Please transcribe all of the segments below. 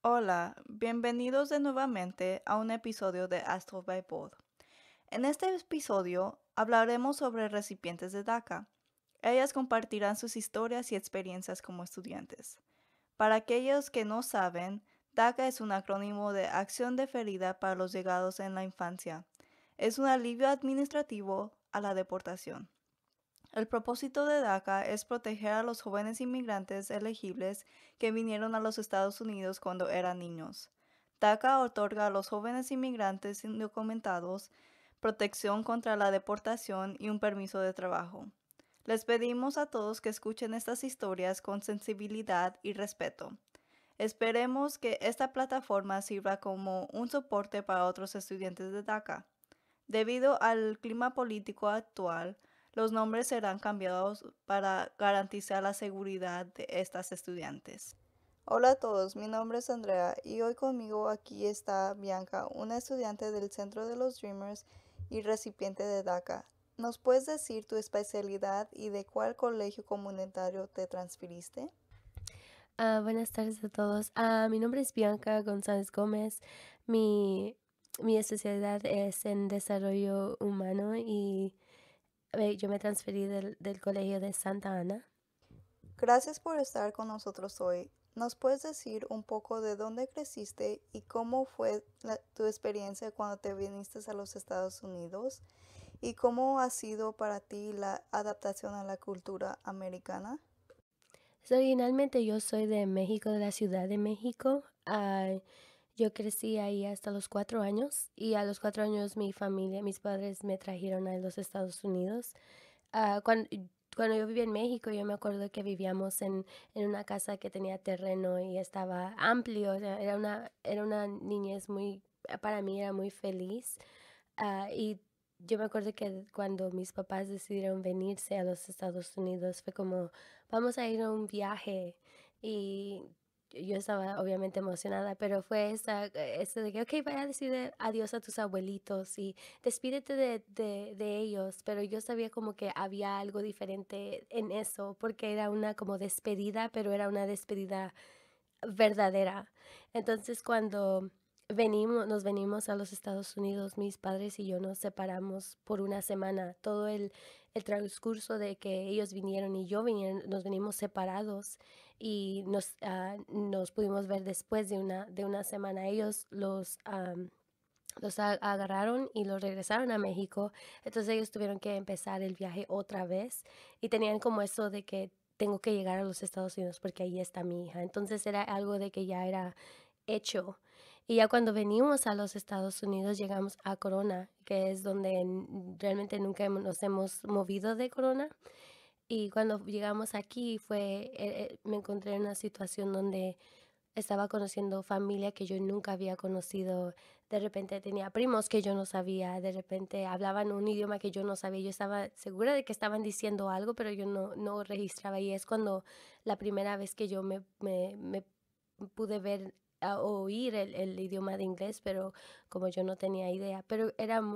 Hola, bienvenidos de nuevamente a un episodio de Astro by Pod. En este episodio hablaremos sobre recipientes de DACA. Ellas compartirán sus historias y experiencias como estudiantes. Para aquellos que no saben, DACA es un acrónimo de Acción Deferida para los Llegados en la Infancia. Es un alivio administrativo a la deportación. El propósito de DACA es proteger a los jóvenes inmigrantes elegibles que vinieron a los Estados Unidos cuando eran niños. DACA otorga a los jóvenes inmigrantes indocumentados protección contra la deportación y un permiso de trabajo. Les pedimos a todos que escuchen estas historias con sensibilidad y respeto. Esperemos que esta plataforma sirva como un soporte para otros estudiantes de DACA. Debido al clima político actual, los nombres serán cambiados para garantizar la seguridad de estas estudiantes. Hola a todos, mi nombre es Andrea y hoy conmigo aquí está Bianca, una estudiante del Centro de los Dreamers y recipiente de DACA. ¿Nos puedes decir tu especialidad y de cuál colegio comunitario te transferiste? Buenas tardes a todos. Mi nombre es Bianca González Gómez. Mi, mi especialidad es en desarrollo humano y yo me transferí del colegio de Santa Ana. Gracias por estar con nosotros hoy. ¿Nos puedes decir un poco de dónde creciste y cómo fue tu experiencia cuando te viniste a los Estados Unidos? ¿Y cómo ha sido para ti la adaptación a la cultura americana? Originalmente yo soy de México, de la Ciudad de México. Yo crecí ahí hasta los 4 años y a los 4 años mi familia, mis padres me trajeron a los Estados Unidos. Cuando yo vivía en México, yo me acuerdo que vivíamos en una casa que tenía terreno y estaba amplio, o sea, era una niñez muy, para mí era muy feliz. Y yo me acuerdo que cuando mis papás decidieron venirse a los Estados Unidos, fue como, vamos a ir a un viaje. Y yo estaba obviamente emocionada, pero fue eso de que, ok, vaya a decir adiós a tus abuelitos y despídete de ellos, pero yo sabía como que había algo diferente en eso, porque era una como despedida, pero era una despedida verdadera. Entonces, cuando nos venimos a los Estados Unidos, mis padres y yo nos separamos por una semana. Todo el transcurso de que ellos vinieron y yo vinieron, nos venimos separados y nos pudimos ver después de una semana. Ellos los agarraron y los regresaron a México. Entonces ellos tuvieron que empezar el viaje otra vez y tenían como eso de que tengo que llegar a los Estados Unidos porque ahí está mi hija. Entonces era algo de que ya era hecho. Y ya cuando venimos a los Estados Unidos llegamos a Corona, que es donde realmente nunca nos hemos movido de Corona. Y cuando llegamos aquí me encontré en una situación donde estaba conociendo familia que yo nunca había conocido. De repente tenía primos que yo no sabía, de repente hablaban un idioma que yo no sabía. Yo estaba segura de que estaban diciendo algo, pero yo no registraba. Y es cuando la primera vez que yo me pude ver o oír el idioma de inglés, pero como yo no tenía idea. Pero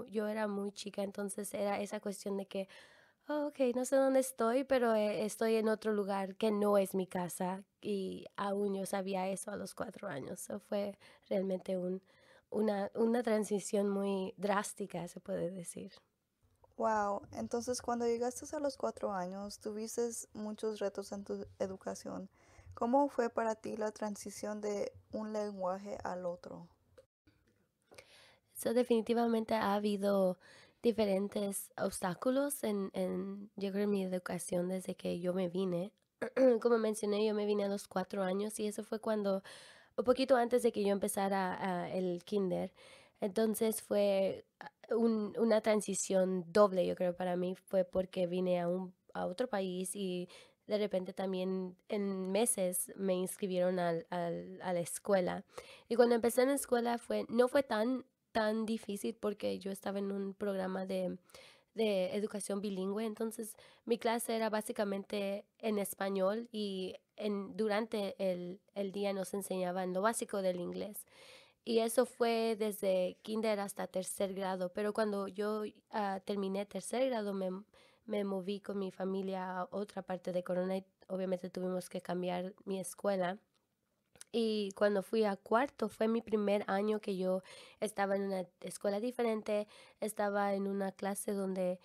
yo era muy chica, entonces era esa cuestión de que oh, ok, no sé dónde estoy, pero estoy en otro lugar que no es mi casa y aún yo sabía eso a los 4 años. So, fue realmente una transición muy drástica, se puede decir. Wow, entonces cuando llegaste a los 4 años, tuviste muchos retos en tu educación. ¿Cómo fue para ti la transición de un lenguaje al otro? So, definitivamente ha habido diferentes obstáculos yo creo, en mi educación desde que yo me vine. Como mencioné, yo me vine a los 4 años y eso fue cuando un poquito antes de que yo empezara el kinder. Entonces fue una transición doble, yo creo, para mí. Fue porque vine a otro país y de repente también en meses me inscribieron a la escuela. Y cuando empecé en la escuela no fue tan difícil porque yo estaba en un programa de educación bilingüe, entonces mi clase era básicamente en español y durante el día nos enseñaban lo básico del inglés. Y eso fue desde kinder hasta tercer grado, pero cuando yo terminé tercer grado me moví con mi familia a otra parte de Corona y obviamente tuvimos que cambiar mi escuela. Y cuando fui a cuarto, fue mi primer año que yo estaba en una escuela diferente, estaba en una clase donde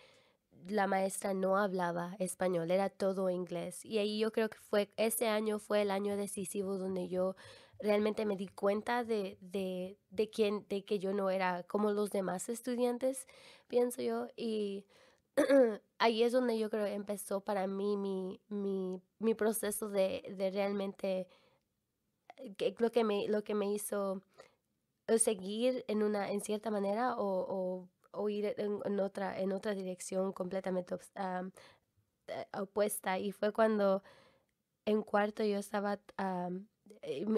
la maestra no hablaba español, era todo inglés. Y ahí yo creo que ese año fue el año decisivo donde yo realmente me di cuenta de que yo no era como los demás estudiantes, pienso yo. Y ahí es donde yo creo empezó para mí mi proceso de realmente lo que me hizo seguir en cierta manera o ir en otra dirección completamente opuesta. Y fue cuando en cuarto yo estaba,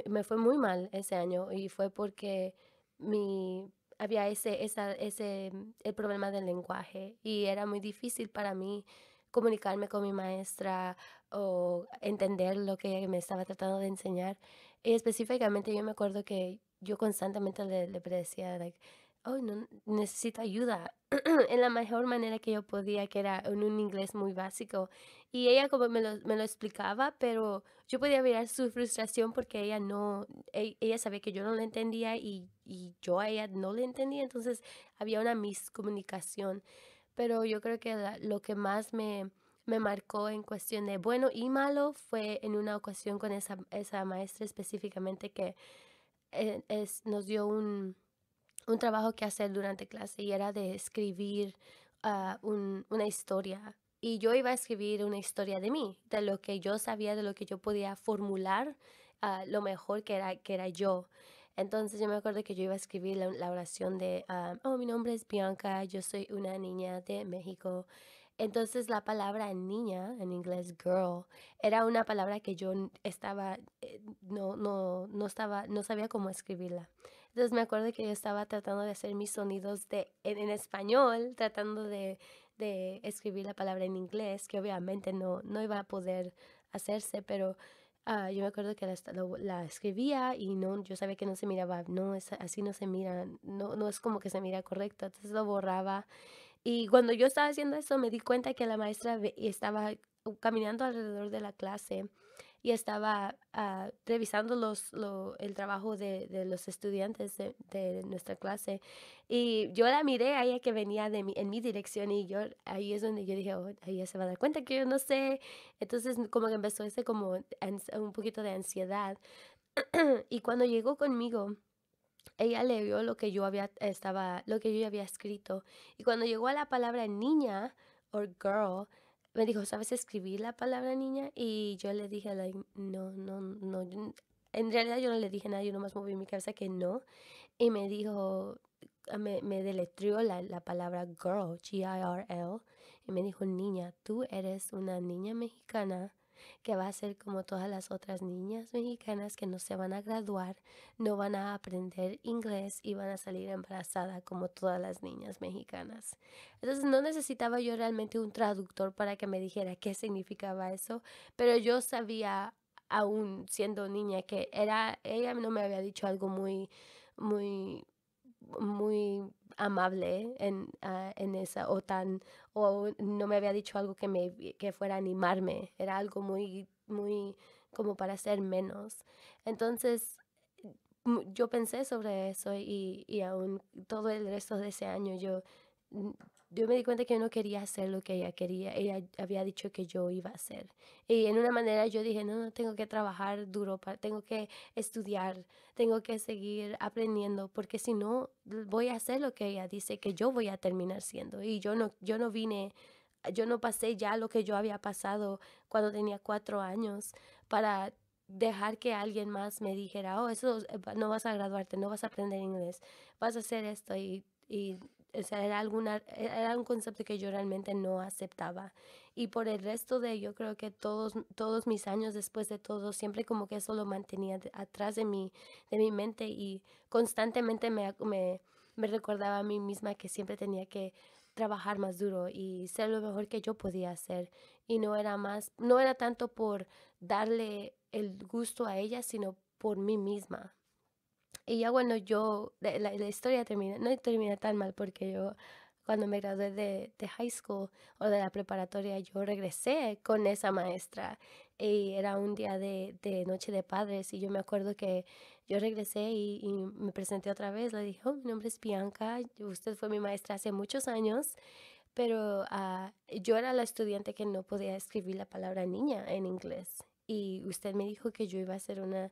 me fue muy mal ese año y fue porque mi, había el problema del lenguaje y era muy difícil para mí comunicarme con mi maestra o entender lo que ella me estaba tratando de enseñar. Y específicamente yo me acuerdo que yo constantemente le decía, like, oh, no, necesito ayuda en la mejor manera que yo podía, que era en un inglés muy básico. Y ella como me lo explicaba, pero yo podía ver su frustración porque ella no, ella sabía que yo no la entendía y yo a ella no le entendía, entonces había una miscomunicación. Pero yo creo que lo que más me marcó en cuestión de bueno y malo fue en una ocasión con esa maestra específicamente que nos dio un trabajo que hacer durante clase y era de escribir una historia. Y yo iba a escribir una historia de mí, de lo que yo sabía, de lo que yo podía formular lo mejor que era yo. Entonces yo me acuerdo que yo iba a escribir la oración de, oh, mi nombre es Bianca, yo soy una niña de México. Entonces la palabra niña, en inglés girl, era una palabra que yo no sabía cómo escribirla. Entonces me acuerdo que yo estaba tratando de hacer mis sonidos en español, tratando de escribir la palabra en inglés, que obviamente no iba a poder hacerse, pero yo me acuerdo que la escribía y no, yo sabía que no se miraba, no, así no se mira, no es como que se mira correcto, entonces lo borraba y cuando yo estaba haciendo eso, me di cuenta que la maestra estaba caminando alrededor de la clase y estaba revisando el trabajo de los estudiantes de nuestra clase. Y yo la miré a ella que venía en mi dirección y yo ahí es donde yo dije, oh, ella se va a dar cuenta que yo no sé. Entonces como que empezó ese como un poquito de ansiedad. Y cuando llegó conmigo, ella le vio lo que yo había escrito. Y cuando llegó a la palabra niña o girl, me dijo, ¿sabes escribir la palabra niña? Y yo le dije, like, no. En realidad yo no le dije nada, yo nomás moví mi cabeza que no. Y me dijo, me deletreó la palabra girl, Girl, y me dijo, niña, tú eres una niña mexicana que va a ser como todas las otras niñas mexicanas que no se van a graduar, no van a aprender inglés y van a salir embarazada como todas las niñas mexicanas. Entonces no necesitaba yo realmente un traductor para que me dijera qué significaba eso, pero yo sabía aún siendo niña que ella no me había dicho algo muy, muy amable en esa, o no me había dicho algo que fuera a animarme, era algo muy como para ser menos. Entonces, yo pensé sobre eso y aún todo el resto de ese año mm, yo me di cuenta que yo no quería hacer lo que ella quería. Ella había dicho que yo iba a hacer. Y en una manera yo dije, no, tengo que trabajar duro, tengo que estudiar, tengo que seguir aprendiendo, porque si no, voy a hacer lo que ella dice que yo voy a terminar siendo. Y yo no pasé ya lo que yo había pasado cuando tenía 4 años para dejar que alguien más me dijera, oh, eso no vas a graduarte, no vas a aprender inglés, vas a hacer esto y o sea, era un concepto que yo realmente no aceptaba. Y por el resto de, yo creo que todos mis años después de todo, siempre como que eso lo mantenía atrás de mi mente y constantemente me recordaba a mí misma que siempre tenía que trabajar más duro y ser lo mejor que yo podía hacer. Y no era tanto por darle el gusto a ella, sino por mí misma. Y ya bueno, la historia no termina tan mal porque yo cuando me gradué de high school o de la preparatoria, yo regresé con esa maestra y era un día de Noche de Padres y yo me acuerdo que yo regresé y me presenté otra vez, le dije, oh, mi nombre es Bianca, usted fue mi maestra hace muchos años, pero yo era la estudiante que no podía escribir la palabra niña en inglés y usted me dijo que yo iba a ser una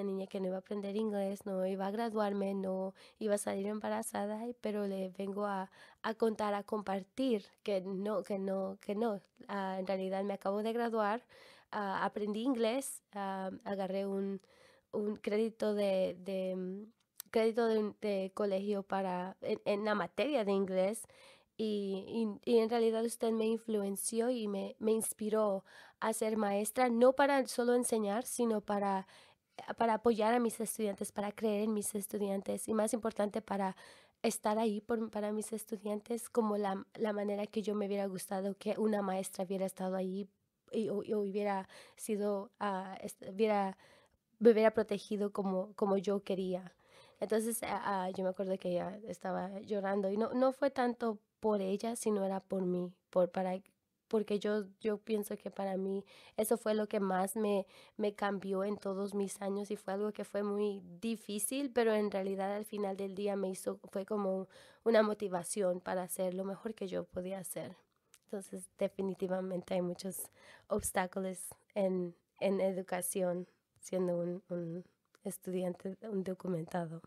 niña que no iba a aprender inglés, no iba a graduarme, no iba a salir embarazada, pero le vengo a contar, a compartir que no. En realidad me acabo de graduar, aprendí inglés, agarré un crédito de colegio en la materia de inglés y en realidad usted me influenció y me inspiró a ser maestra, no para solo enseñar, sino para apoyar a mis estudiantes, para creer en mis estudiantes y más importante para estar ahí para mis estudiantes como la manera que yo me hubiera gustado que una maestra hubiera estado ahí y hubiera sido, me hubiera protegido como yo quería. Entonces, yo me acuerdo que ella estaba llorando y no fue tanto por ella, sino era por mí, porque yo pienso que para mí eso fue lo que más me cambió en todos mis años y fue algo que fue muy difícil, pero en realidad al final del día fue como una motivación para hacer lo mejor que yo podía hacer. Entonces, definitivamente hay muchos obstáculos en educación siendo un estudiante undocumentado.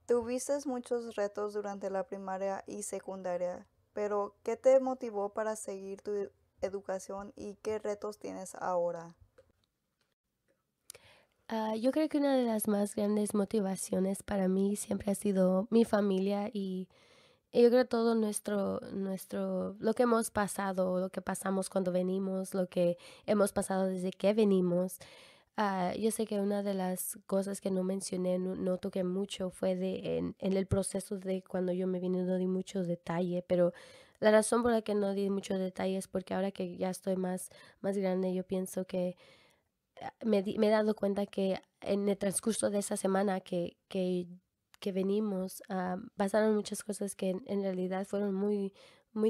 Tuviste muchos retos durante la primaria y secundaria, pero ¿qué te motivó para seguir tu educación y qué retos tienes ahora? Yo creo que una de las más grandes motivaciones para mí siempre ha sido mi familia y yo creo todo lo que hemos pasado, lo que pasamos cuando venimos, lo que hemos pasado desde que venimos. Yo sé que una de las cosas que no mencioné, no toqué mucho, fue en el proceso de cuando yo me vine, no di mucho detalle, pero la razón por la que no di mucho detalle es porque ahora que ya estoy más grande, yo pienso que me he dado cuenta que en el transcurso de esa semana que venimos, pasaron muchas cosas que en realidad fueron muy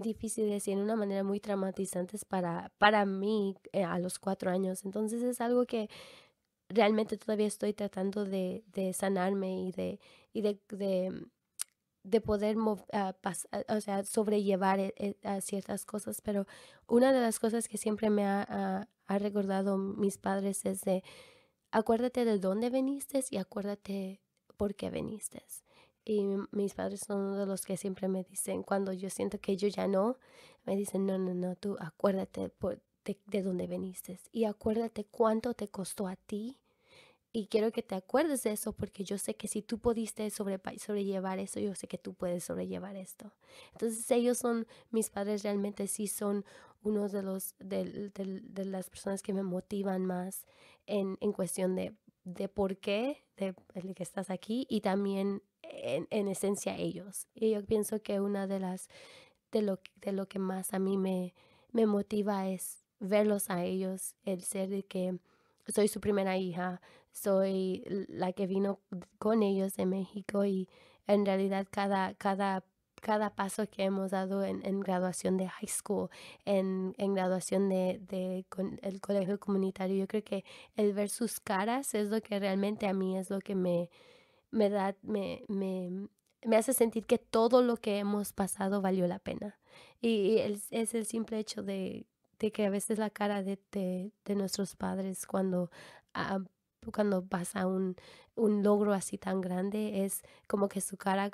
difíciles y en una manera muy traumatizantes para mí a los 4 años. Entonces es algo que realmente todavía estoy tratando de sanarme y de poder o sea, sobrellevar a ciertas cosas, pero una de las cosas que siempre me ha recordado mis padres es de acuérdate de dónde viniste y acuérdate por qué viniste. Y mis padres son uno de los que siempre me dicen, cuando yo siento que yo ya no, me dicen, no, no, no, tú acuérdate de dónde viniste y acuérdate cuánto te costó a ti y quiero que te acuerdes de eso porque yo sé que si tú pudiste sobrellevar eso, yo sé que tú puedes sobrellevar esto. Entonces ellos son, mis padres realmente sí son uno de las personas que me motivan más en cuestión de por qué, de el que estás aquí y también en esencia ellos. Y yo pienso que una de lo que más a mí me motiva es verlos a ellos, el ser de que soy su primera hija, soy la que vino con ellos de México y en realidad cada paso que hemos dado en graduación de high school, en graduación con el colegio comunitario, yo creo que el ver sus caras es lo que realmente a mí es lo que me da, me hace sentir que todo lo que hemos pasado valió la pena. Y es el simple hecho de que a veces la cara de nuestros padres ah, cuando pasa un logro así tan grande es como que su cara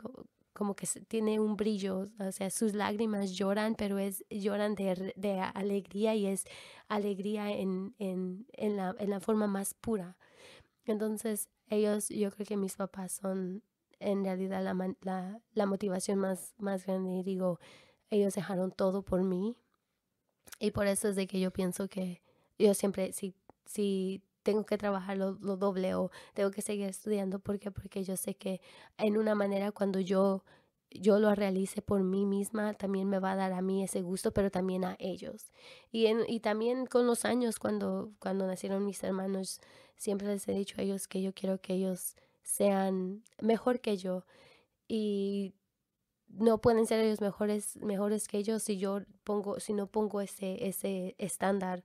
como que tiene un brillo, o sea, sus lágrimas lloran, pero lloran de alegría y es alegría en la forma más pura. Entonces, yo creo que mis papás son en realidad la motivación más grande. Y digo, ellos dejaron todo por mí. Y por eso es de que yo pienso que yo siempre, si tengo que trabajar lo doble o tengo que seguir estudiando, ¿por qué? Porque yo sé que en una manera cuando yo lo realice por mí misma, también me va a dar a mí ese gusto, pero también a ellos. Y también con los años, cuando nacieron mis hermanos, siempre les he dicho a ellos que yo quiero que ellos sean mejor que yo. Y no pueden ser ellos mejores que yo si no pongo ese estándar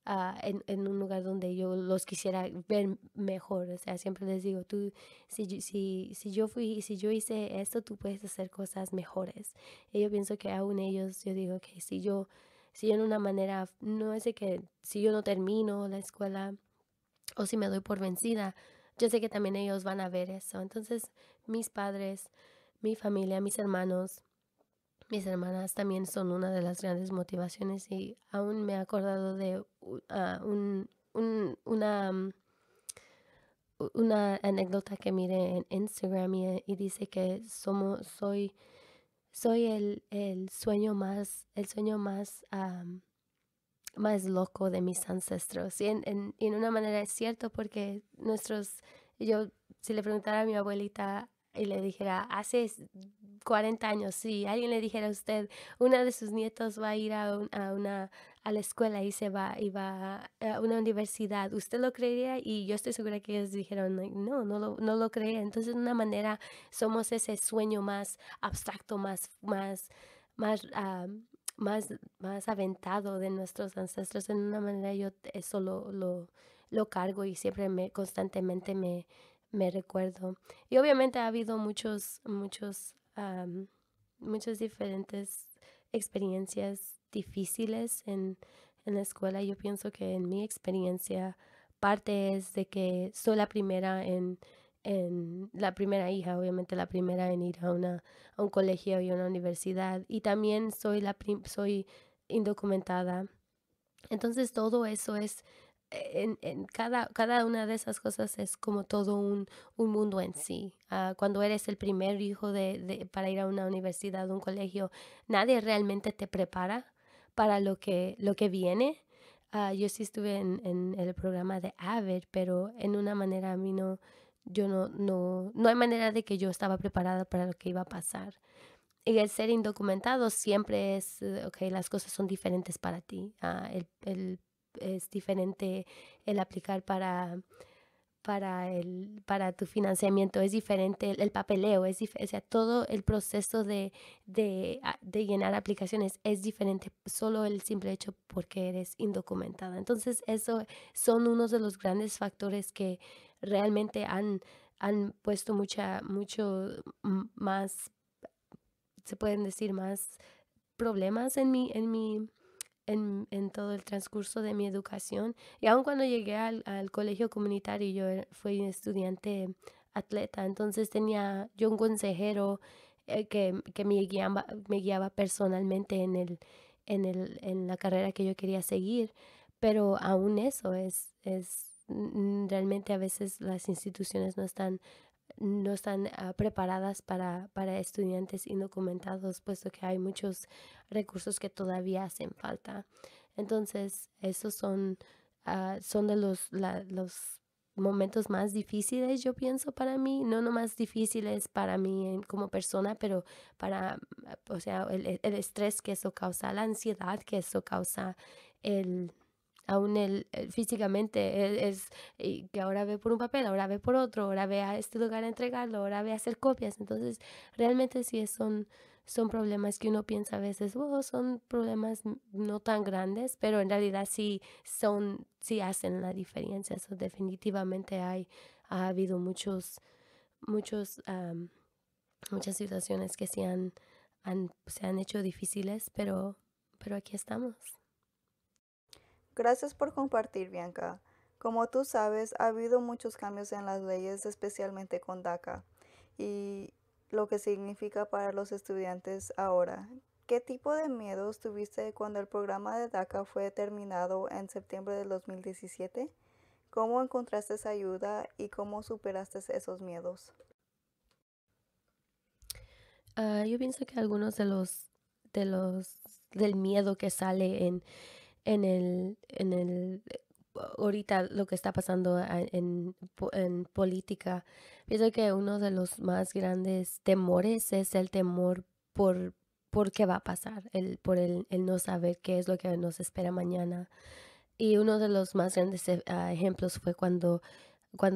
en un lugar donde yo los quisiera ver mejor. O sea, siempre les digo, tú, si yo hice esto, tú puedes hacer cosas mejores. Y yo pienso que aún ellos, yo digo que si yo en una manera, no es de que si yo no termino la escuela o si me doy por vencida, yo sé que también ellos van a ver eso. Entonces, mis padres, mi familia, mis hermanos, mis hermanas también son una de las grandes motivaciones y aún me he acordado de una anécdota que miré en Instagram y dice que soy el sueño más loco de mis ancestros. Y en una manera es cierto porque yo, si le preguntara a mi abuelita y le dijera, hace 40 años, si alguien le dijera a usted, una de sus nietos va a ir a la escuela y va a una universidad, ¿usted lo creería? Y yo estoy segura que ellos dijeron, like, no, no lo creía. Entonces, de una manera, somos ese sueño más abstracto, más, más aventado de nuestros ancestros. En una manera yo eso lo cargo y siempre constantemente me recuerdo. Y obviamente ha habido muchas diferentes experiencias difíciles en la escuela. Yo pienso que en mi experiencia parte es de que soy la primera en la primera hija, obviamente la primera en ir a un colegio y a una universidad. Y también soy indocumentada. Entonces todo eso es, en cada una de esas cosas es como todo un mundo en sí. Cuando eres el primer hijo para ir a una universidad o un colegio, nadie realmente te prepara para lo que viene. Yo sí estuve en el programa de AVER, pero en una manera a mí no hay manera de que yo estaba preparada para lo que iba a pasar. Y el ser indocumentado siempre ok, las cosas son diferentes para ti. Es diferente el aplicar para tu financiamiento, es diferente el papeleo, o sea, todo el proceso de llenar aplicaciones es diferente, solo el simple hecho porque eres indocumentada. Entonces, eso son unos de los grandes factores que realmente han puesto mucho más, se pueden decir, más problemas en todo el transcurso de mi educación. Y aun cuando llegué al colegio comunitario, fui estudiante atleta, entonces tenía yo un consejero que me guiaba personalmente en la carrera que yo quería seguir, pero aún eso realmente a veces las instituciones no están preparadas para estudiantes indocumentados, puesto que hay muchos recursos que todavía hacen falta. Entonces, esos son de los momentos más difíciles, yo pienso, para mí, no nomás difíciles para mí como persona, pero o sea, el estrés que eso causa, la ansiedad que eso causa, el aún físicamente y que ahora ve por un papel, ahora ve por otro, ahora ve a este lugar a entregarlo, ahora ve a hacer copias. Entonces, realmente sí son problemas que uno piensa a veces, oh, son problemas no tan grandes, pero en realidad sí hacen la diferencia. Eso definitivamente ha habido muchos, muchas situaciones que se han hecho difíciles, pero aquí estamos. Gracias por compartir, Bianca. Como tú sabes, ha habido muchos cambios en las leyes, especialmente con DACA, y lo que significa para los estudiantes ahora. ¿Qué tipo de miedos tuviste cuando el programa de DACA fue terminado en septiembre del 2017? ¿Cómo encontraste esa ayuda y cómo superaste esos miedos? Yo pienso que algunos de los, del miedo que sale en el ahorita lo que está pasando en política, pienso que uno de los más grandes temores es el temor por, por qué va a pasar, el no saber qué es lo que nos espera mañana. Y uno de los más grandes ejemplos fue cuando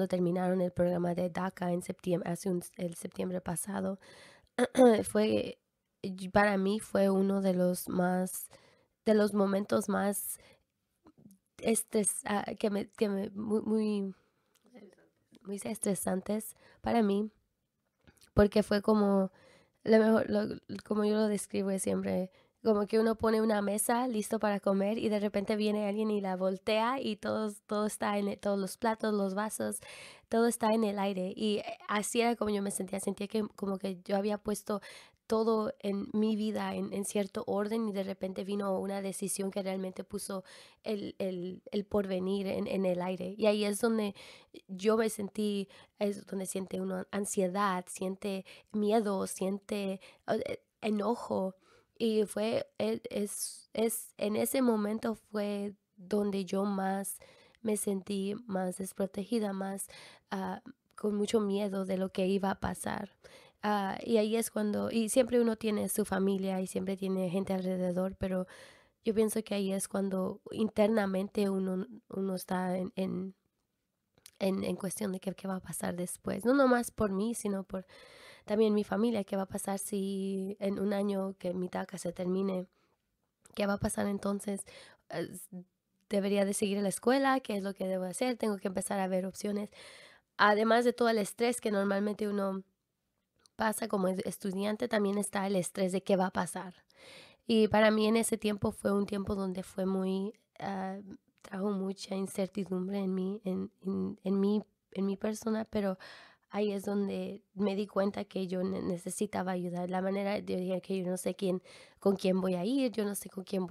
terminaron el programa de DACA en septiembre, el septiembre pasado. Fue para mí fue uno de los momentos más muy, muy estresantes para mí, porque fue como, lo mejor, como yo lo describo es siempre, como que uno pone una mesa listo para comer y de repente viene alguien y la voltea y todo está todos los platos, los vasos, todo está en el aire. Y así era como yo me sentía que como que yo había puesto todo en mi vida en cierto orden y de repente vino una decisión que realmente puso el porvenir en el aire. Y ahí es donde yo me sentí, es donde siente uno ansiedad, siente miedo, siente enojo. Y en ese momento fue donde yo más me sentí más desprotegida, más con mucho miedo de lo que iba a pasar. Y ahí es cuando, y siempre uno tiene su familia y siempre tiene gente alrededor, pero yo pienso que ahí es cuando internamente uno está en cuestión de qué va a pasar después. No nomás por mí, sino por también mi familia, qué va a pasar si en un año que mi DACA se termine, qué va a pasar entonces. Es- Debería de seguir en la escuela, qué es lo que debo hacer, tengo que empezar a ver opciones. Además de todo el estrés que normalmente uno pasa como estudiante, también está el estrés de qué va a pasar. Y para mí en ese tiempo fue un tiempo donde fue trajo mucha incertidumbre en mi persona, pero ahí es donde me di cuenta que yo necesitaba ayuda. La manera, yo dije que yo no sé con quién voy a ir, yo no sé con quién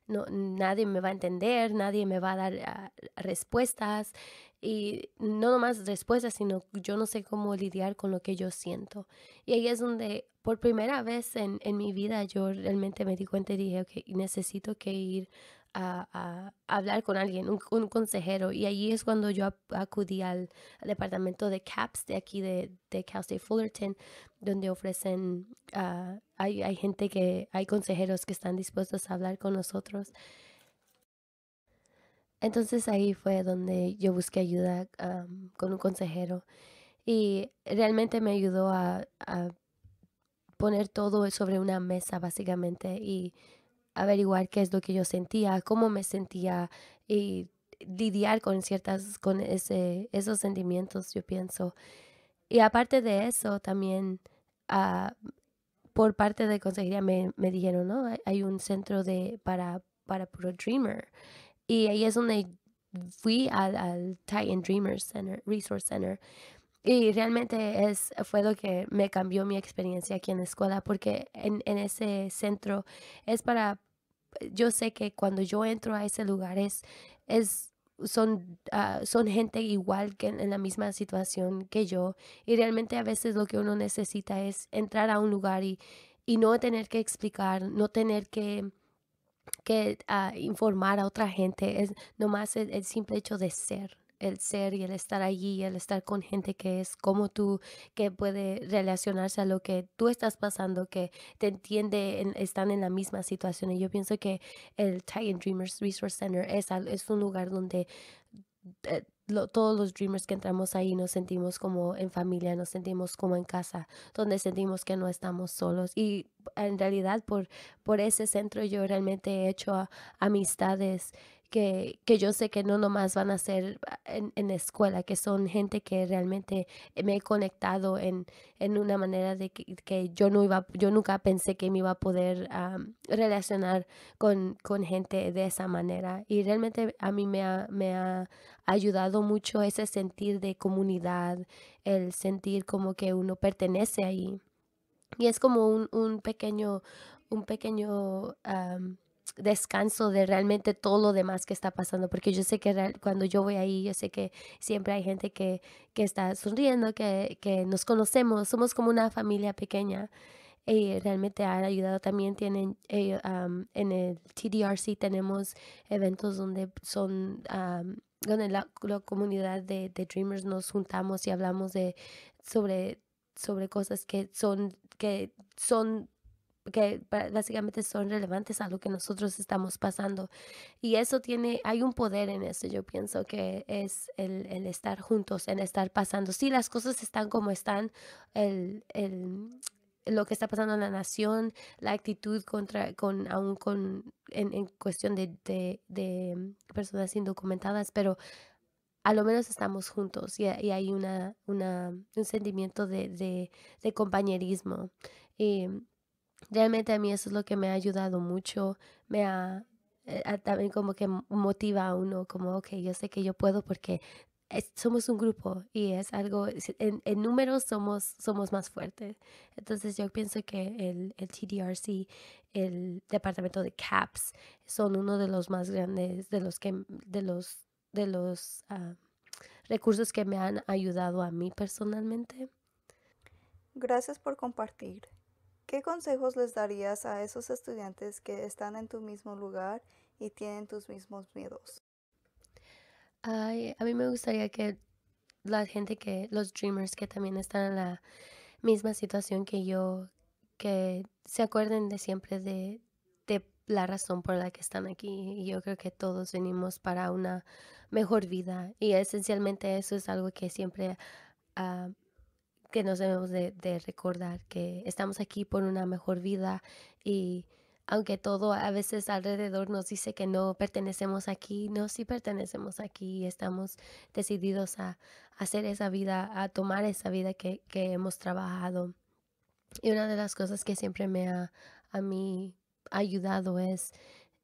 no, nadie me va a entender, nadie me va a dar respuestas y no nomás respuestas, sino yo no sé cómo lidiar con lo que yo siento. Y ahí es donde por primera vez en mi vida yo realmente me di cuenta y dije, ok, necesito que ir a hablar con alguien, un consejero. Y allí es cuando yo acudí al departamento de CAPS de aquí de Cal State Fullerton, donde ofrecen, hay gente hay consejeros que están dispuestos a hablar con nosotros. Entonces ahí fue donde yo busqué ayuda con un consejero y realmente me ayudó a poner todo sobre una mesa básicamente y averiguar qué es lo que yo sentía, cómo me sentía y lidiar con esos sentimientos, yo pienso. Y aparte de eso, también ah, por parte de consejería me dijeron, ¿no? Hay un centro para Pro Dreamer. Y ahí es donde fui al Titan Dreamer Center, Resource Center. Y realmente fue lo que me cambió mi experiencia aquí en la escuela, porque en ese centro es yo sé que cuando yo entro a ese lugar es, son gente igual que en la misma situación que yo y realmente a veces lo que uno necesita es entrar a un lugar y no tener que explicar, no tener que informar a otra gente, es nomás el simple hecho de ser. El ser y el estar allí, el estar con gente que es como tú, que puede relacionarse a lo que tú estás pasando, que te entiende, están en la misma situación. Y yo pienso que el Titan Dreamers Resource Center es un lugar donde todos los dreamers que entramos ahí nos sentimos como en familia, nos sentimos como en casa, donde sentimos que no estamos solos. Y en realidad por ese centro yo realmente he hecho amistades que yo sé que no nomás van a ser en la escuela, que son gente que realmente me he conectado en una manera que yo nunca pensé que me iba a poder relacionar con gente de esa manera. Y realmente a mí me ha ayudado mucho ese sentir de comunidad, el sentir como que uno pertenece ahí. Y es como un pequeño descanso de realmente todo lo demás que está pasando, porque yo sé que cuando yo voy ahí, yo sé que siempre hay gente que está sonriendo, que nos conocemos, somos como una familia pequeña y realmente han ayudado. También en el TDRC tenemos eventos donde la comunidad de Dreamers nos juntamos y hablamos sobre, sobre cosas que básicamente son relevantes a lo que nosotros estamos pasando. Y hay un poder en eso, yo pienso que es el estar juntos, el estar pasando. Si las cosas están como están, el lo que está pasando en la nación, la actitud aún en cuestión de personas indocumentadas, pero a lo menos estamos juntos y hay un sentimiento de compañerismo. Y realmente a mí eso es lo que me ha ayudado mucho, me ha también como que motiva a uno, como, ok, yo sé que yo puedo porque somos un grupo y es algo, en números somos más fuertes. Entonces yo pienso que el TDRC, el departamento de CAPS, son uno de los más grandes, de los recursos que me han ayudado a mí personalmente. Gracias por compartir. ¿Qué consejos les darías a esos estudiantes que están en tu mismo lugar y tienen tus mismos miedos? Ay, a mí me gustaría que los dreamers que también están en la misma situación que yo, que se acuerden de siempre de la razón por la que están aquí. Y yo creo que todos venimos para una mejor vida. Y esencialmente eso es algo que siempre ah, que nos debemos de recordar, que estamos aquí por una mejor vida y aunque todo a veces alrededor nos dice que no pertenecemos aquí, no, sí pertenecemos aquí y estamos decididos a hacer esa vida, a tomar esa vida que hemos trabajado. Y una de las cosas que siempre me ha a mí ayudado es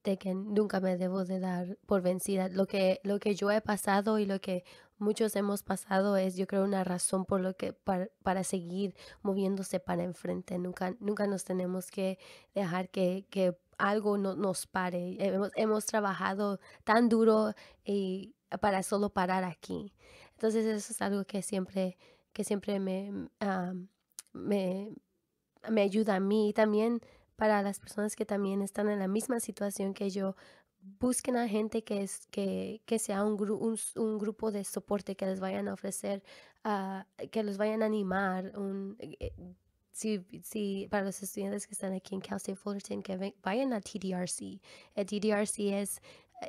de que nunca me debo de dar por vencida. Lo que yo he pasado y lo que muchos hemos pasado es, yo creo, una razón por lo que para seguir moviéndose para enfrente. Nunca nos tenemos que dejar que algo no, nos pare. Hemos trabajado tan duro y para solo parar aquí. Entonces eso es algo que siempre me, me ayuda a mí y también para las personas que también están en la misma situación que yo, busquen a gente que sea un grupo de soporte que les vayan a ofrecer, que los vayan a animar, si para los estudiantes que están aquí en Cal State Fullerton, que vayan a TDRC. El TDRC es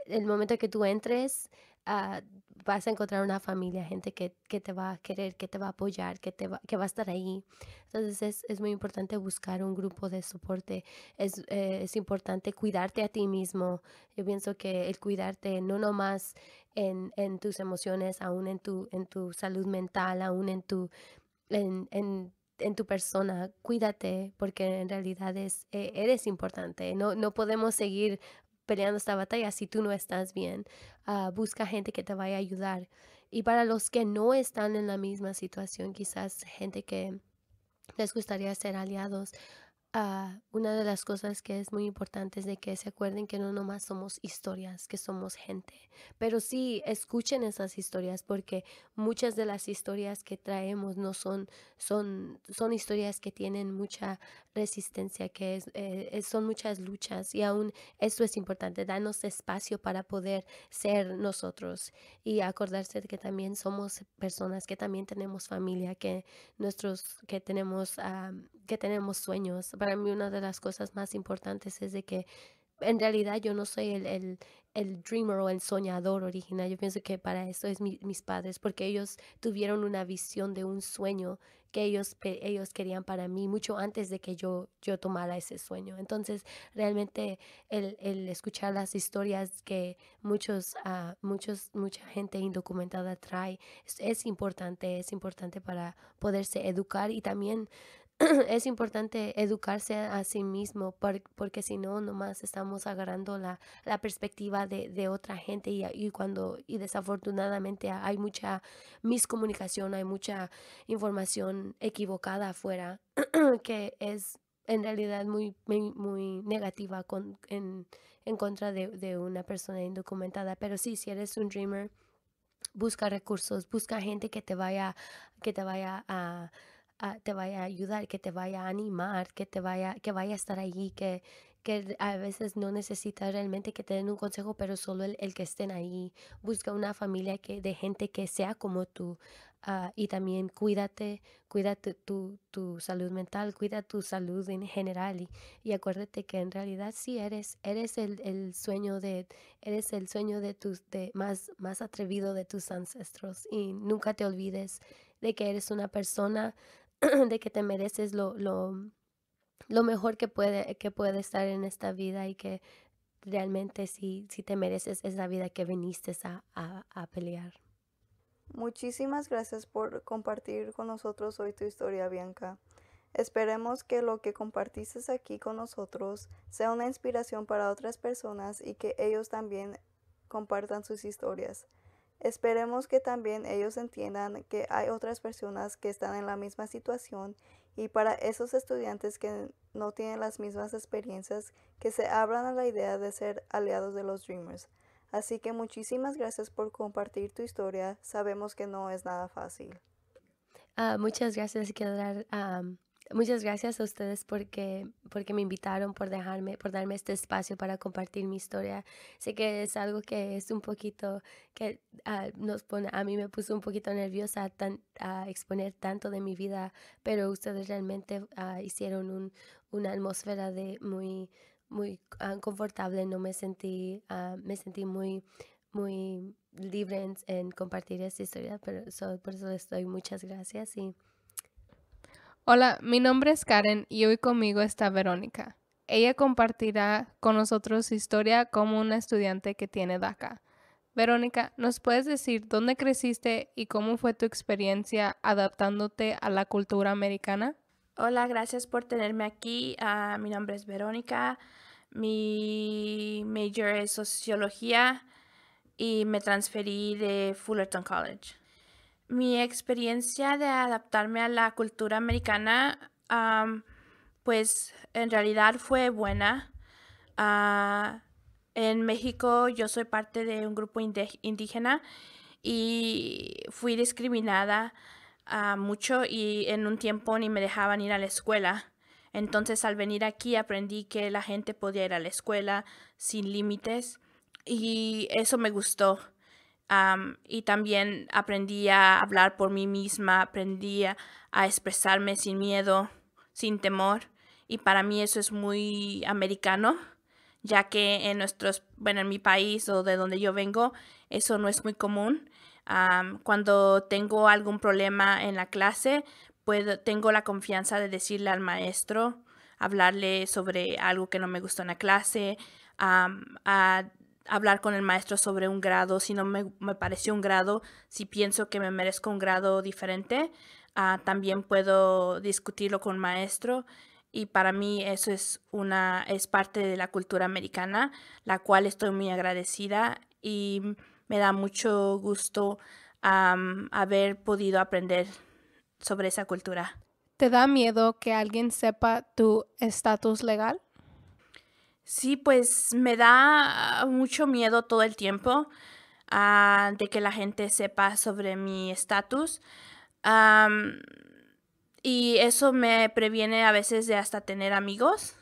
el momento que tú entres, ah, vas a encontrar una familia, gente que te va a querer, que te va a apoyar, que va a estar ahí. Entonces es muy importante buscar un grupo de soporte. Es importante cuidarte a ti mismo. Yo pienso que el cuidarte no nomás en tus emociones, aún en tu salud mental, aún en tu persona, cuídate, porque en realidad eres importante. No podemos seguir peleando esta batalla si tú no estás bien. Busca gente que te vaya a ayudar. Y para los que no están en la misma situación, quizás gente que les gustaría ser aliados. Una de las cosas que es muy importante es de que se acuerden que no nomás somos historias, que somos gente, pero sí escuchen esas historias porque muchas de las historias que traemos no son historias que tienen mucha resistencia, son muchas luchas y aún eso es importante, darnos espacio para poder ser nosotros y acordarse de que también somos personas, que también tenemos familia, que tenemos sueños. Para mí una de las cosas más importantes es de que en realidad yo no soy el dreamer o el soñador original. Yo pienso que para eso es mis padres, porque ellos tuvieron una visión de un sueño que ellos querían para mí mucho antes de que yo tomara ese sueño. Entonces, realmente el escuchar las historias que mucha gente indocumentada trae es importante para poderse educar y también es importante educarse a sí mismo porque si no, nomás estamos agarrando la perspectiva de otra gente y desafortunadamente hay mucha miscomunicación, hay mucha información equivocada afuera que es en realidad muy negativa en contra de una persona indocumentada. Pero sí, si eres un dreamer, busca recursos, busca gente que te vaya a ayudar, que te vaya a animar, que vaya a estar allí, que a veces no necesitas realmente que te den un consejo, pero solo el que estén ahí. Busca una familia de gente que sea como tú. Y también cuídate tu salud mental, cuida tu salud en general y acuérdate que en realidad sí eres el sueño más atrevido de tus ancestros y nunca te olvides de que eres una persona de que te mereces lo mejor que puede estar en esta vida y que realmente si te mereces esa vida que viniste a pelear. Muchísimas gracias por compartir con nosotros hoy tu historia, Bianca. Esperemos que lo que compartiste aquí con nosotros sea una inspiración para otras personas y que ellos también compartan sus historias. Esperemos que también ellos entiendan que hay otras personas que están en la misma situación y para esos estudiantes que no tienen las mismas experiencias, que se abran a la idea de ser aliados de los Dreamers. Así que muchísimas gracias por compartir tu historia. Sabemos que no es nada fácil. Muchas gracias, quiero dar, muchas gracias a ustedes porque me invitaron, por darme este espacio para compartir mi historia. Sé que es algo que es un poquito, que a mí me puso un poquito nerviosa a exponer tanto de mi vida, pero ustedes realmente hicieron una atmósfera de muy confortable. No me sentí muy libre en compartir esta historia, pero por eso les doy muchas gracias y Hola, mi nombre es Karen y hoy conmigo está Verónica. Ella compartirá con nosotros su historia como una estudiante que tiene DACA. Verónica, ¿nos puedes decir dónde creciste y cómo fue tu experiencia adaptándote a la cultura americana? Hola, gracias por tenerme aquí. Mi nombre es Verónica. Mi major es sociología y me transferí de Fullerton College. Mi experiencia de adaptarme a la cultura americana, pues en realidad fue buena. Ah, en México yo soy parte de un grupo indígena y fui discriminada mucho y en un tiempo ni me dejaban ir a la escuela. Entonces al venir aquí aprendí que la gente podía ir a la escuela sin límites y eso me gustó. Y también aprendí a hablar por mí misma, aprendí a expresarme sin miedo, sin temor. Y para mí eso es muy americano, ya que en mi país o de donde yo vengo, eso no es muy común. Cuando tengo algún problema en la clase, tengo la confianza de decirle al maestro, hablarle sobre algo que no me gustó en la clase, a hablar con el maestro sobre un grado, si no me pareció un grado, si pienso que me merezco un grado diferente, también puedo discutirlo con el maestro. Y para mí eso es parte de la cultura americana, la cual estoy muy agradecida y me da mucho gusto haber podido aprender sobre esa cultura. ¿Te da miedo que alguien sepa tu estatus legal? Sí, pues me da mucho miedo todo el tiempo de que la gente sepa sobre mi estatus. Am, y eso me previene a veces de hasta tener amigos.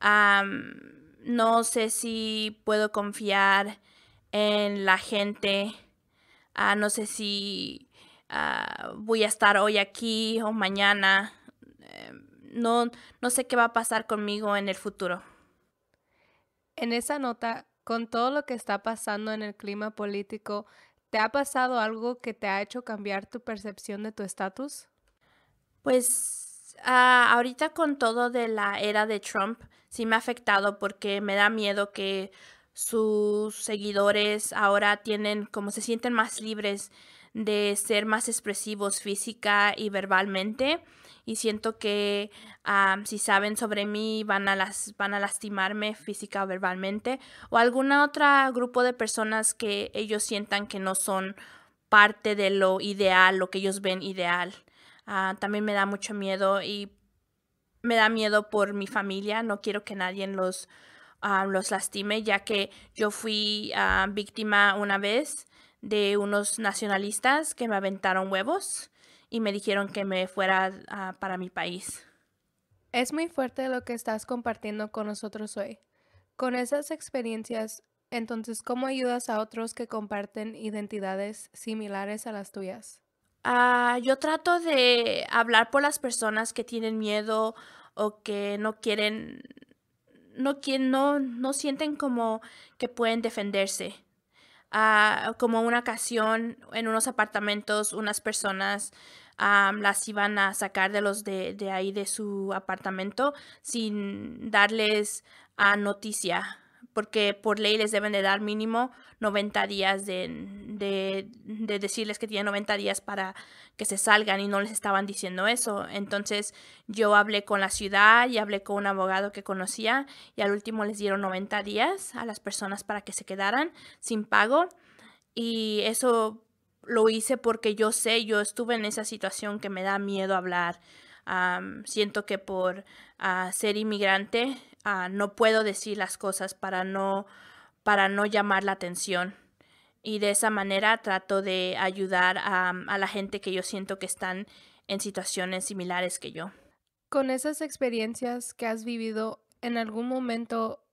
Am, no sé si puedo confiar en la gente. No sé si voy a estar hoy aquí o mañana. No, no sé qué va a pasar conmigo en el futuro. En esa nota, con todo lo que está pasando en el clima político, ¿te ha pasado algo que te ha hecho cambiar tu percepción de tu estatus? Pues ahorita con todo de la era de Trump, sí me ha afectado porque me da miedo que sus seguidores ahora como se sienten más libres de ser más expresivos física y verbalmente. Y siento que si saben sobre mí van a lastimarme física o verbalmente. O alguna otra grupo de personas que ellos sientan que no son parte de lo ideal, lo que ellos ven ideal. También me da mucho miedo y me da miedo por mi familia. No quiero que nadie los lastime, ya que yo fui víctima una vez de unos nacionalistas que me aventaron huevos y me dijeron que me fuera para mi país. Es muy fuerte lo que estás compartiendo con nosotros hoy. Con esas experiencias, entonces, ¿cómo ayudas a otros que comparten identidades similares a las tuyas? Yo trato de hablar por las personas que tienen miedo o que no quieren, no sienten como que pueden defenderse. Como una ocasión en unos apartamentos, unas personas las iban a sacar de ahí de su apartamento sin darles noticia, porque por ley les deben de dar mínimo 90 días de decirles que tienen 90 días para que se salgan y no les estaban diciendo eso. Entonces yo hablé con la ciudad y hablé con un abogado que conocía y al último les dieron 90 días a las personas para que se quedaran sin pago, y eso lo hice porque yo estuve en esa situación que me da miedo hablar. Siento que por ser inmigrante no puedo decir las cosas para no llamar la atención. Y de esa manera trato de ayudar a la gente que yo siento que están en situaciones similares que yo. Con esas experiencias que has vivido, ¿en algún momento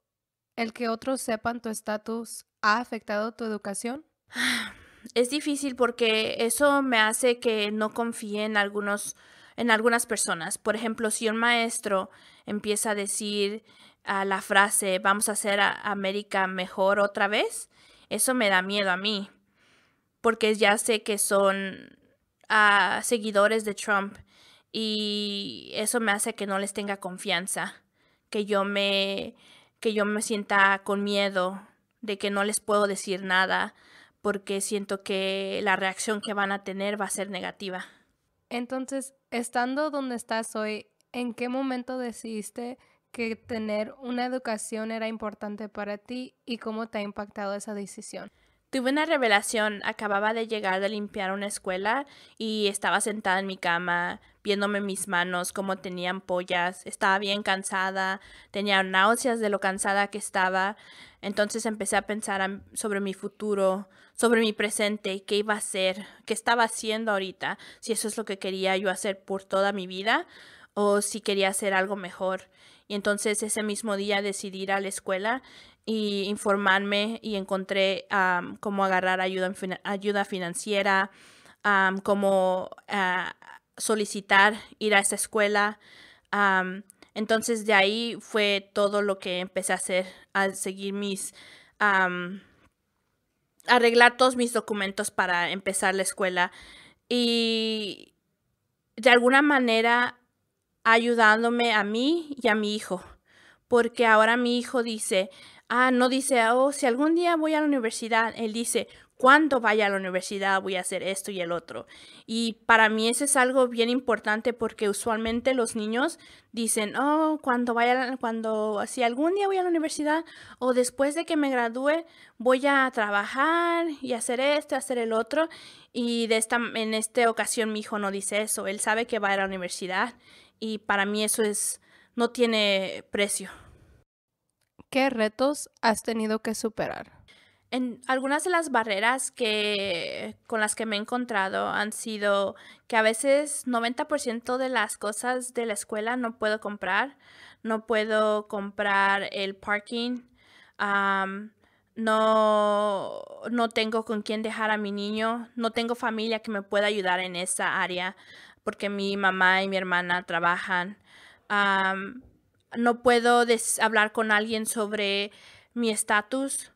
el que otros sepan tu estatus ha afectado tu educación? Es difícil porque eso me hace que no confíe en algunas personas. Por ejemplo, si un maestro empieza a decir la frase "vamos a hacer a América mejor otra vez", eso me da miedo a mí, porque ya sé que son seguidores de Trump y eso me hace que no les tenga confianza, que yo me sienta con miedo de que no les puedo decir nada, porque siento que la reacción que van a tener va a ser negativa. Entonces, estando donde estás hoy, ¿en qué momento decidiste que tener una educación era importante para ti y cómo te ha impactado esa decisión? Tuve una revelación. Acababa de llegar de limpiar una escuela y estaba sentada en mi cama viéndome mis manos como tenían ampollas. Estaba bien cansada, tenía náuseas de lo cansada que estaba. Entonces empecé a pensar sobre mi futuro, sobre mi presente, qué iba a hacer, qué estaba haciendo ahorita, si eso es lo que quería yo hacer por toda mi vida o si quería hacer algo mejor. Y entonces ese mismo día decidí ir a la escuela y informarme y encontré cómo agarrar ayuda financiera, cómo solicitar ir a esa escuela. Entonces de ahí fue todo lo que empecé a hacer, a seguir arreglar todos mis documentos para empezar la escuela y de alguna manera ayudándome a mí y a mi hijo, porque ahora mi hijo dice, no dice, si algún día voy a la universidad, él dice, cuando vaya a la universidad voy a hacer esto y el otro. Y para mí eso es algo bien importante porque usualmente los niños dicen, si algún día voy a la universidad o después de que me gradúe voy a trabajar y hacer esto, hacer el otro. Y en esta ocasión mi hijo no dice eso, él sabe que va a ir a la universidad y para mí eso no tiene precio. ¿Qué retos has tenido que superar? En algunas de las barreras con las que me he encontrado han sido que a veces 90% de las cosas de la escuela no puedo comprar. No puedo comprar el parking. No tengo con quién dejar a mi niño. No tengo familia que me pueda ayudar en esa área porque mi mamá y mi hermana trabajan. No puedo hablar con alguien sobre mi estatus.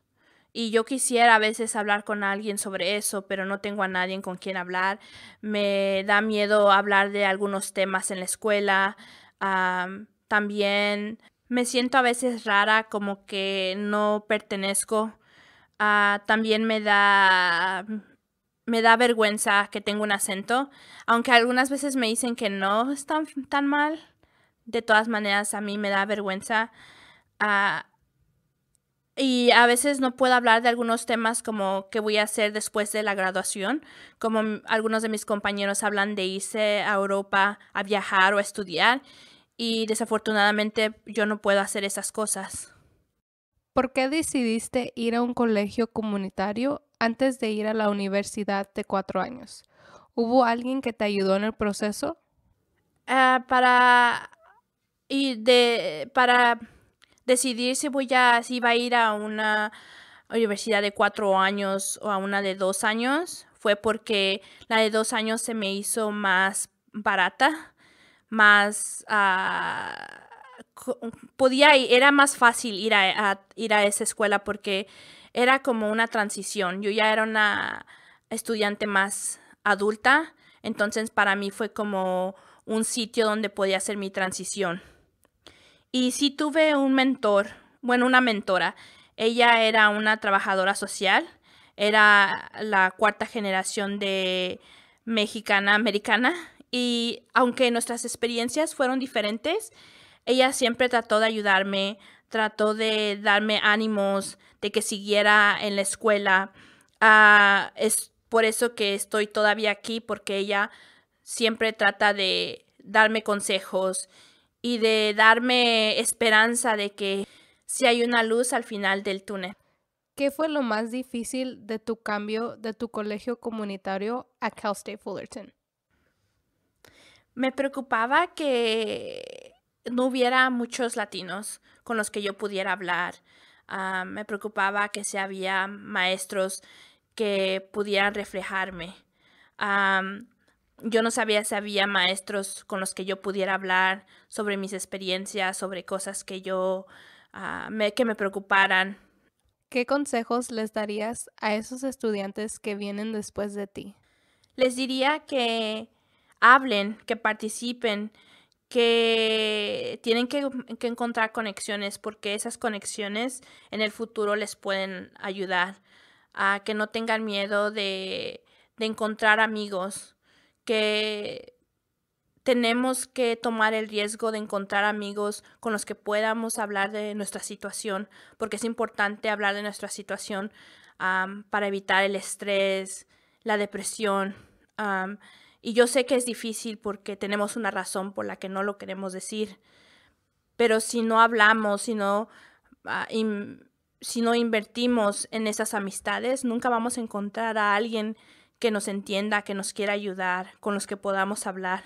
Y yo quisiera a veces hablar con alguien sobre eso, pero no tengo a nadie con quien hablar. Me da miedo hablar de algunos temas en la escuela. También me siento a veces rara, como que no pertenezco. También me da vergüenza que tengo un acento, aunque algunas veces me dicen que no es tan mal. De todas maneras, a mí me da vergüenza. Y a veces no puedo hablar de algunos temas como qué voy a hacer después de la graduación, como algunos de mis compañeros hablan de irse a Europa a viajar o a estudiar, y desafortunadamente yo no puedo hacer esas cosas. ¿Por qué decidiste ir a un colegio comunitario antes de ir a la universidad de 4 años? ¿Hubo alguien que te ayudó en el proceso? Para decidir si iba a ir a una universidad de 4 años o a una de 2 años, fue porque la de 2 años se me hizo más barata, más era más fácil ir a esa escuela porque era como una transición. Yo ya era una estudiante más adulta, Entonces para mí fue como un sitio donde podía hacer mi transición. Y sí tuve un mentor, bueno, una mentora. Ella era una trabajadora social, era la cuarta generación de mexicana-americana y aunque nuestras experiencias fueron diferentes, ella siempre trató de ayudarme, trató de darme ánimos, de que siguiera en la escuela. Es por eso que estoy todavía aquí, porque ella siempre trata de darme consejos y de darme esperanza de que sí hay una luz al final del túnel. ¿Qué fue lo más difícil de tu cambio de tu colegio comunitario a Cal State Fullerton? Me preocupaba que no hubiera muchos latinos con los que yo pudiera hablar. Me preocupaba que si había maestros que pudieran reflejarme. Yo no sabía si había maestros con los que yo pudiera hablar sobre mis experiencias, sobre cosas que que me preocuparan. ¿Qué consejos les darías a esos estudiantes que vienen después de ti? Les diría que hablen, que participen, que tienen que encontrar conexiones porque esas conexiones en el futuro les pueden ayudar. A que no tengan miedo de encontrar amigos, que tenemos que tomar el riesgo de encontrar amigos con los que podamos hablar de nuestra situación, porque es importante hablar de nuestra situación para evitar el estrés, la depresión. Y yo sé que es difícil porque tenemos una razón por la que no lo queremos decir, pero si no hablamos, si no invertimos en esas amistades, nunca vamos a encontrar a alguien que nos entienda, que nos quiera ayudar, con los que podamos hablar.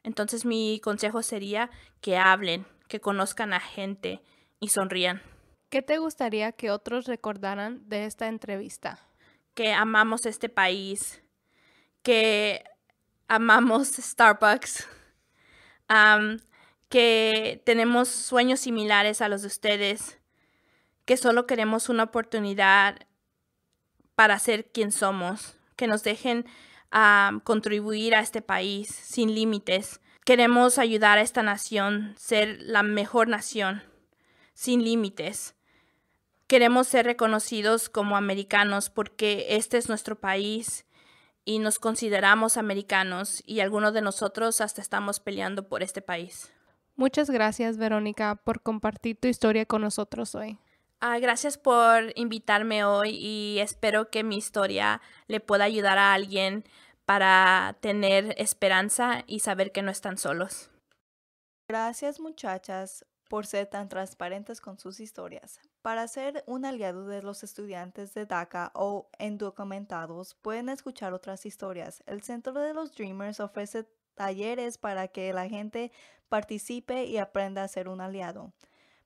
Entonces mi consejo sería que hablen, que conozcan a gente y sonrían. ¿Qué te gustaría que otros recordaran de esta entrevista? Que amamos este país, que amamos Starbucks, que tenemos sueños similares a los de ustedes, que solo queremos una oportunidad para ser quien somos, que nos dejen contribuir a este país sin límites. Queremos ayudar a esta nación, ser la mejor nación, sin límites. Queremos ser reconocidos como americanos porque este es nuestro país y nos consideramos americanos y algunos de nosotros hasta estamos peleando por este país. Muchas gracias, Verónica, por compartir tu historia con nosotros hoy. Gracias por invitarme hoy y espero que mi historia le pueda ayudar a alguien para tener esperanza y saber que no están solos. Gracias, muchachas, por ser tan transparentes con sus historias. Para ser un aliado de los estudiantes de DACA o indocumentados, pueden escuchar otras historias. El Centro de los Dreamers ofrece talleres para que la gente participe y aprenda a ser un aliado.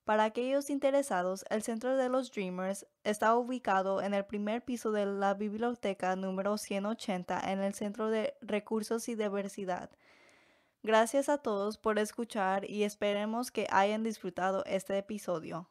Para aquellos interesados, el Centro de los Dreamers está ubicado en el primer piso de la biblioteca número 180 en el Centro de Recursos y Diversidad. Gracias a todos por escuchar y esperemos que hayan disfrutado este episodio.